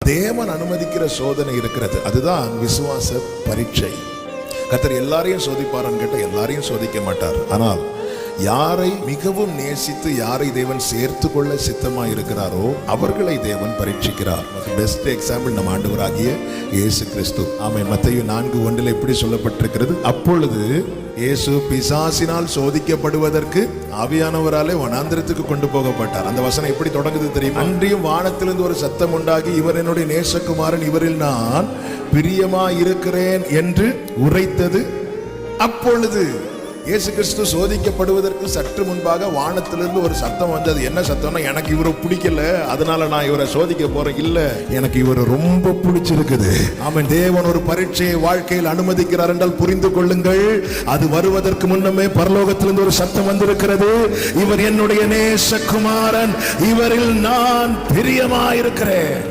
தேவன் அனுமதிக்கிற சோதனை இருக்கிறது, அதுதான் விசுவாச பரீட்சை. கர்த்தர் எல்லாரையும் சோதிப்பாரான்னு கேட்டால் எல்லாரையும் சோதிக்க மாட்டார். ஆனால் யாரை மிகவும் நேசித்து யாரை தேவன் சேர்த்து கொள்ள சித்தமாக இருக்கிறாரோ அவர்களை தேவன் பரீட்சிக்கிறார். பெஸ்ட் எக்ஸாம்பிள் நம்ம ஆண்டவராகிய இயேசு கிறிஸ்து. ஆமென். மத்தேயு 4:1 இப்படி சொல்லப்பட்டிருக்கிறது, அப்பொழுது இயேசு பிசாசினால் சோதிக்கப்படுவதற்கு ஆவியானவராலே வனாந்திரத்துக்கு கொண்டு போகப்பட்டார். அந்த வசனம் எப்படி தொடங்குது தெரியுமா? அன்றியும் வானத்திலிருந்து ஒரு சத்தம் உண்டாகி, இவர் என்னுடைய நேசகுமாரன், இவரில் நான் பிரியமாய் இருக்கிறேன் என்று உரைத்தது. அப்பொழுது இயேசு கிறிஸ்து சோதிக்கப்படுவதற்கு சற்று முன்பாக வானத்திலிருந்து ஒரு சத்தம் வந்தது. என்ன சத்தம்னா, எனக்கு இவரை பிடிக்கல, அதனால நான் இவரை சோதிக்க போறேன். இல்ல, எனக்கு இவரை ரொம்ப பிடிச்சிருக்குது. ஆமென். தேவன் ஒரு பரீட்சையை வாழ்க்கையில் அனுமதிக்கிறார் என்றால் புரிந்து கொள்ளுங்கள், அது வருவதற்கு முன்னமே பரலோகத்திலிருந்து ஒரு சத்தம் வந்திருக்கிறது. இவர் என்னுடைய நேசகுமாரன், இவரில் நான் பிரியமாயிருக்கிறேன்.